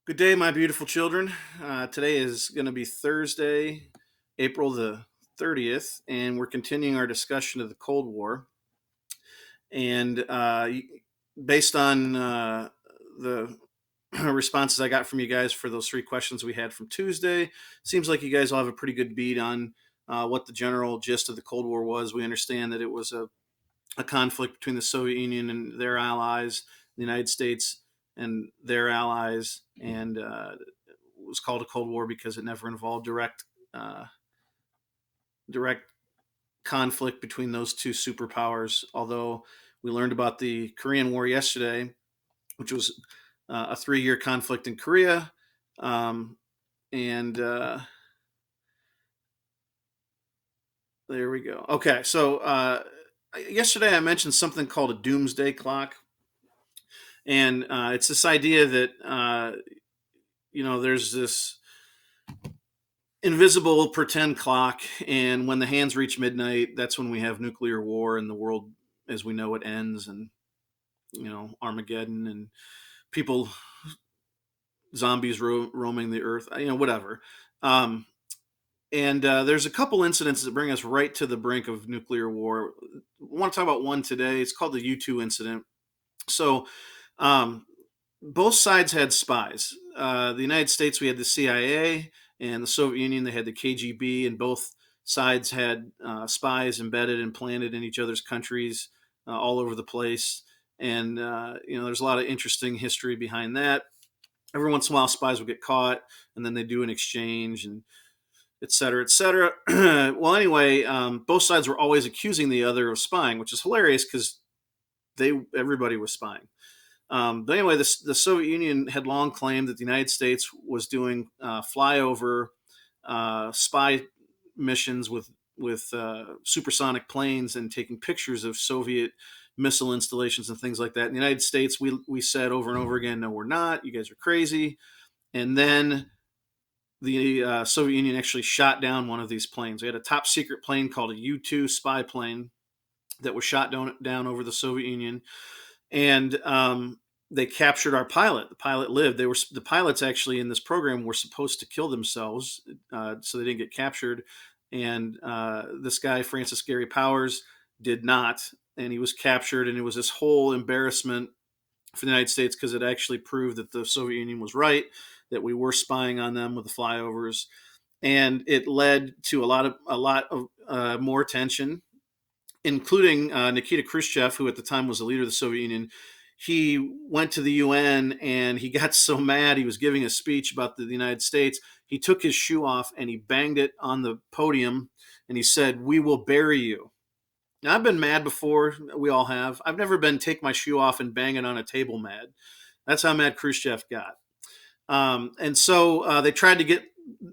Good day, my beautiful children. Today is going to be Thursday, April the 30th, and we're continuing our discussion of the Cold War. And based on the responses I got from you guys for those three questions we had from Tuesday, seems like you guys all have a pretty good beat on what the general gist of the Cold War was. We understand that it was a conflict between the Soviet Union and their allies, the United States and their allies, and it was called a Cold War because it never involved direct conflict between those two superpowers. Although we learned about the Korean War yesterday, which was a 3 year conflict in Korea, and there we go. Okay, so yesterday I mentioned something called a doomsday clock, and it's this idea that there's this invisible pretend clock, and when the hands reach midnight, that's when we have nuclear war and the world as we know it ends, and Armageddon and people, zombies roaming the earth, whatever. Um, and there's a couple incidents that bring us right to the brink of nuclear war. I want to talk about one today. It's called the U2 incident. So um, both sides had spies. The United States, we had the CIA, and the Soviet Union, they had the KGB, and both sides had spies embedded and planted in each other's countries all over the place. And there's a lot of interesting history behind that. Every once in a while, spies would get caught, and then they do an exchange, and et cetera, et cetera. Well, anyway, both sides were always accusing the other of spying, which is hilarious because everybody was spying. But anyway, the Soviet Union had long claimed that the United States was doing flyover spy missions with supersonic planes and taking pictures of Soviet missile installations and things like that. In the United States, we said over and over again, no, we're not. You guys are crazy. And then the Soviet Union actually shot down one of these planes. We had a top secret plane called a U-2 spy plane that was shot down over the Soviet Union, and they captured our pilot. The pilot lived. The pilots actually in this program were supposed to kill themselves, so they didn't get captured. And this guy Francis Gary Powers did not, and he was captured. And it was this whole embarrassment for the United States because it actually proved that the Soviet Union was right, that we were spying on them with the flyovers, and it led to a lot of more tension, including Nikita Khrushchev, who at the time was the leader of the Soviet Union. He went to the UN and he got so mad. He was giving a speech about the United States. He took his shoe off and he banged it on the podium and he said, "We will bury you." Now, I've been mad before. We all have. I've never been take my shoe off and bang it on a table mad. That's how mad Khrushchev got. And so they tried to get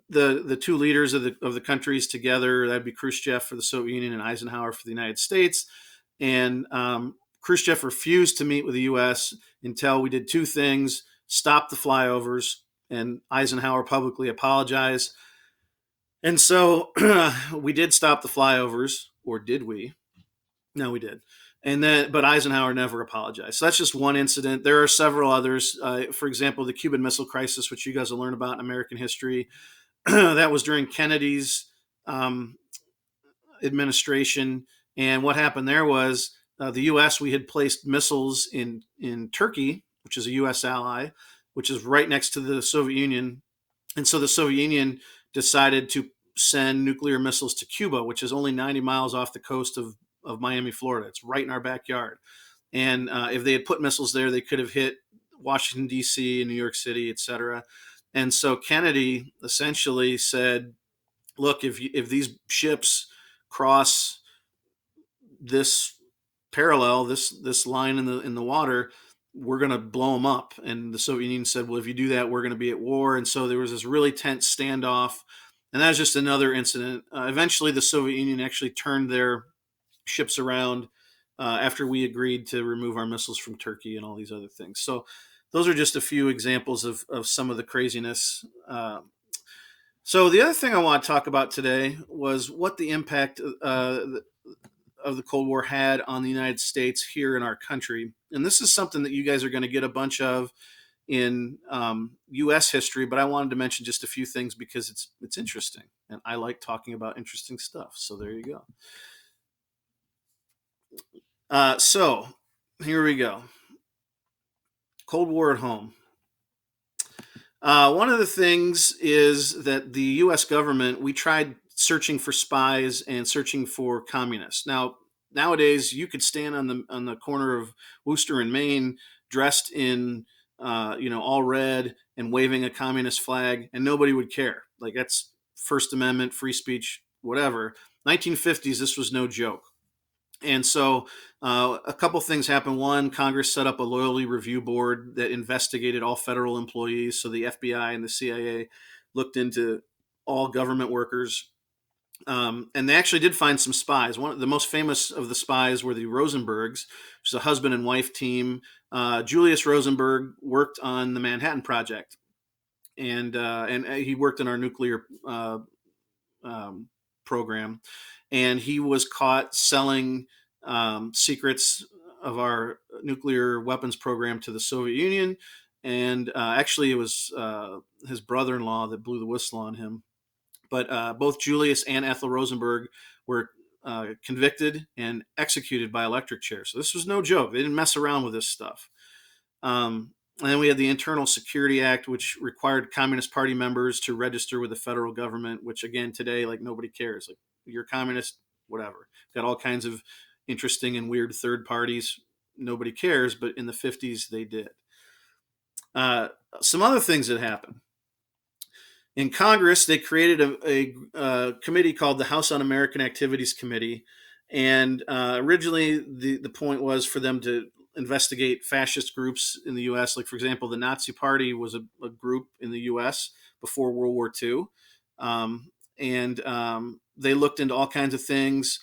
the two leaders of the countries together. That'd be Khrushchev for the Soviet Union and Eisenhower for the United States. And Khrushchev refused to meet with the U.S. until we did two things: stop the flyovers, and Eisenhower publicly apologized. And so we did stop the flyovers, or did we? No, we did. But Eisenhower never apologized. So that's just one incident. There are several others. For example, the Cuban Missile Crisis, which you guys will learn about in American history, that was during Kennedy's um, administration. And what happened there was the U.S. We had placed missiles in Turkey, which is a U.S. ally, which is right next to the Soviet Union. And so the Soviet Union decided to send nuclear missiles to Cuba, which is only 90 miles off the coast of Miami, Florida. It's right in our backyard. And if they had put missiles there, they could have hit Washington, D.C., and New York City, et cetera. And so Kennedy essentially said, look, if these ships cross this this line in the water, we're going to blow them up. And the Soviet Union said, well, if you do that, we're going to be at war. And so there was this really tense standoff. And that was just another incident. Eventually, the Soviet Union actually turned their ships around after we agreed to remove our missiles from Turkey and all these other things. So those are just a few examples of some of the craziness. So the other thing I want to talk about today was what the impact of the Cold War had on the United States here in our country. And this is something that you guys are going to get a bunch of in U.S. history, but I wanted to mention just a few things because it's interesting, and I like talking about interesting stuff. So there you go. So here we go. Cold War at home. One of the things is that the U.S. government, we tried searching for spies and searching for communists. Now, nowadays, you could stand on the corner of Worcester and Maine, dressed in all red and waving a communist flag, and nobody would care. Like that's First Amendment, free speech, whatever. 1950s, this was no joke. And so a couple things happened. One, Congress set up a loyalty review board that investigated all federal employees. So the FBI and the CIA looked into all government workers. And they actually did find some spies. One of the most famous of the spies were the Rosenbergs, which is a husband and wife team. Julius Rosenberg worked on the Manhattan Project, and he worked in our nuclear program, and he was caught selling secrets of our nuclear weapons program to the Soviet Union. And actually, it was his brother-in-law that blew the whistle on him. But both Julius and Ethel Rosenberg were convicted and executed by electric chair. So this was no joke. They didn't mess around with this stuff. And then we had the Internal Security Act, which required Communist Party members to register with the federal government, which again, today, like nobody cares. Like you're a communist, whatever. Got all kinds of interesting and weird third parties. Nobody cares, but in the 50s, they did. Some other things that happened. In Congress, they created a committee called the House Un-American Activities Committee. And originally, the point was for them to investigate fascist groups in the U.S. Like, for example, the Nazi Party was a group in the U.S. before World War II. And they looked into all kinds of things,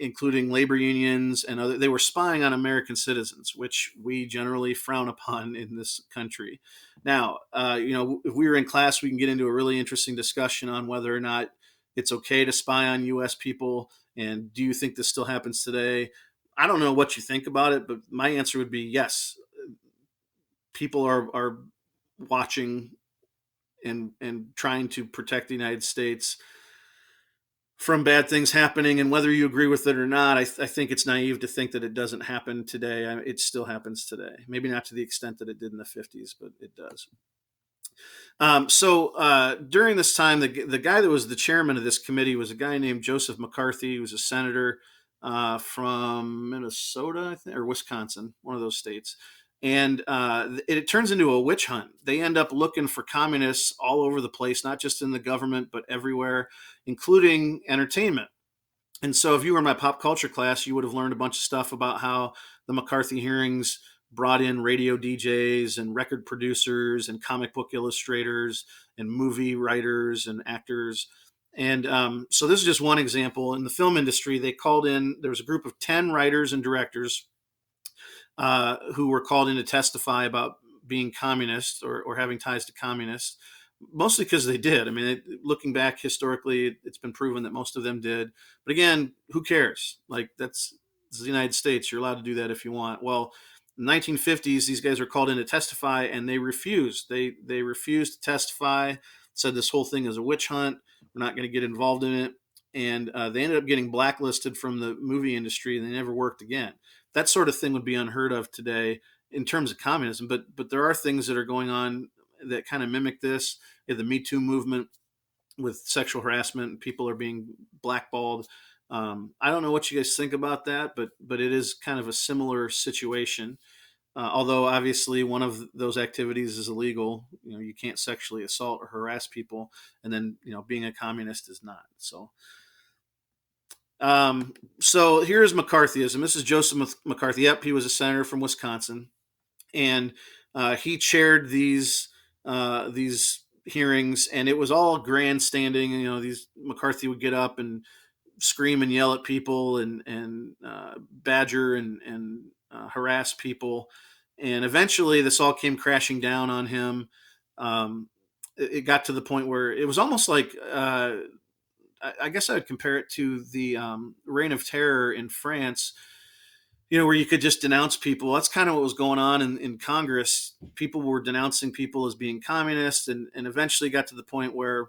including labor unions and other. They were spying on American citizens, which we generally frown upon in this country. Now, if we were in class, we can get into a really interesting discussion on whether or not it's okay to spy on U.S. people, and do you think this still happens today? I don't know what you think about it, but my answer would be yes. People are watching and trying to protect the United States from bad things happening. And whether you agree with it or not, I think it's naive to think that it doesn't happen today. It still happens today. Maybe not to the extent that it did in the 50s, but it does. So during this time, the guy that was the chairman of this committee was a guy named Joseph McCarthy. He was a senator from Minnesota, I think, or Wisconsin, one of those states. And it turns into a witch hunt. They end up looking for communists all over the place, not just in the government, but everywhere, including entertainment. And so if you were in my pop culture class, you would have learned a bunch of stuff about how the McCarthy hearings brought in radio DJs and record producers and comic book illustrators and movie writers and actors. And so this is just one example. In the film industry, they called in, there was a group of 10 writers and directors who were called in to testify about being communists or having ties to communists, mostly because they did. I mean, looking back historically, it's been proven that most of them did. But again, who cares? Like, this is the United States. You're allowed to do that if you want. Well, in the 1950s, these guys were called in to testify, and they refused. They refused to testify, said this whole thing is a witch hunt. We're not going to get involved in it. And they ended up getting blacklisted from the movie industry, and they never worked again. That sort of thing would be unheard of today in terms of communism. But there are things that are going on that kind of mimic this. The Me Too movement with sexual harassment, people are being blackballed. I don't know what you guys think about that, but it is kind of a similar situation. Although obviously one of those activities is illegal. You can't sexually assault or harass people, and then being a communist is not. So here's McCarthyism. This is Joseph McCarthy. Yep, he was a senator from Wisconsin, and he chaired these hearings, and it was all grandstanding. These McCarthy would get up and scream and yell at people and badger and harass people, and eventually this all came crashing down on him. It got to the point where it was almost like I guess I would compare it to the Reign of Terror in France. where you could just denounce people. That's kind of what was going on in Congress. People were denouncing people as being communists, and eventually got to the point where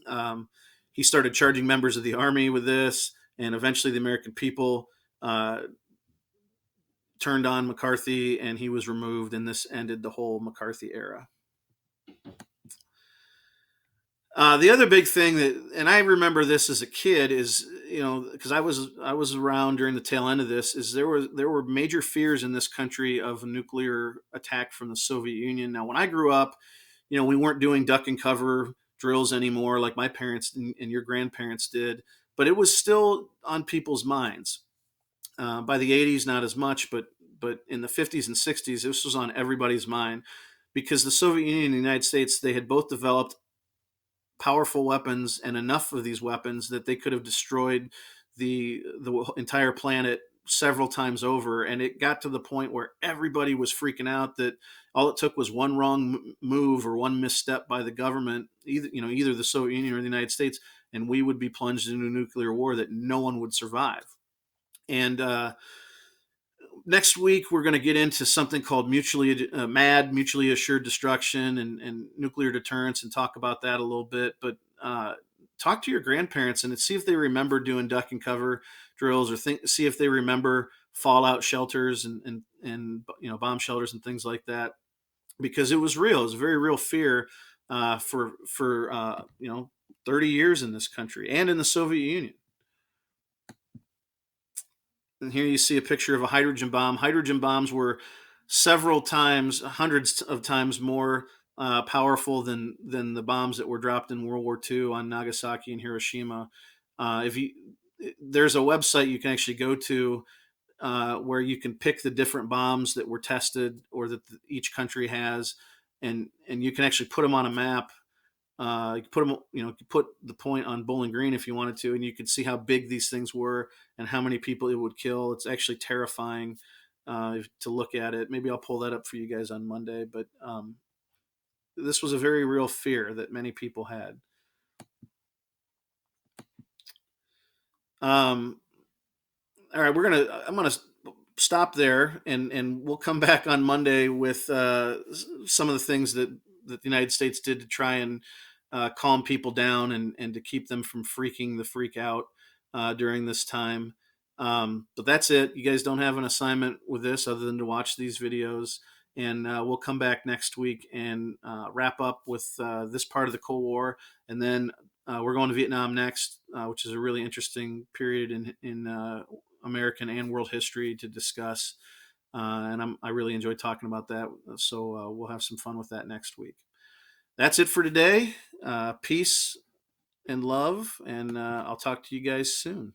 um, he started charging members of the army with this, and eventually the American people uh, turned on McCarthy, and he was removed, and this ended the whole McCarthy era. The other big thing that, and I remember this as a kid, is because I was around during the tail end of this, is there were major fears in this country of a nuclear attack from the Soviet Union. Now, when I grew up, we weren't doing duck and cover drills anymore like my parents and your grandparents did, but it was still on people's minds. By the 80s, not as much, but in the 50s and 60s, this was on everybody's mind because the Soviet Union and the United States, they had both developed powerful weapons and enough of these weapons that they could have destroyed the entire planet several times over. And it got to the point where everybody was freaking out that all it took was one wrong move or one misstep by the government, either the Soviet Union or the United States, and we would be plunged into a nuclear war that no one would survive. And next week we're going to get into something called mutually assured destruction, and nuclear deterrence, and talk about that a little bit. But talk to your grandparents and see if they remember doing duck and cover drills, or see if they remember fallout shelters and bomb shelters and things like that, because it was real. It was a very real fear for 30 years in this country and in the Soviet Union. And here you see a picture of a hydrogen bomb. Hydrogen bombs were several times, hundreds of times more powerful than the bombs that were dropped in World War II on Nagasaki and Hiroshima. If you There's a website you can actually go to where you can pick the different bombs that were tested or that each country has, and you can actually put them on a map. You could put them, you could put the point on Bowling Green if you wanted to, and you could see how big these things were and how many people it would kill. It's actually terrifying to look at it. Maybe I'll pull that up for you guys on Monday. But this was a very real fear that many people had. Um, all right, I'm gonna stop there, and we'll come back on Monday with some of the things that the United States did to try and calm people down, and to keep them from freaking the freak out during this time. But that's it. You guys don't have an assignment with this other than to watch these videos, and we'll come back next week and wrap up with this part of the Cold War, and then we're going to Vietnam next, which is a really interesting period in American and world history to discuss. I really enjoyed talking about that. So we'll have some fun with that next week. That's it for today. Peace and love, and I'll talk to you guys soon.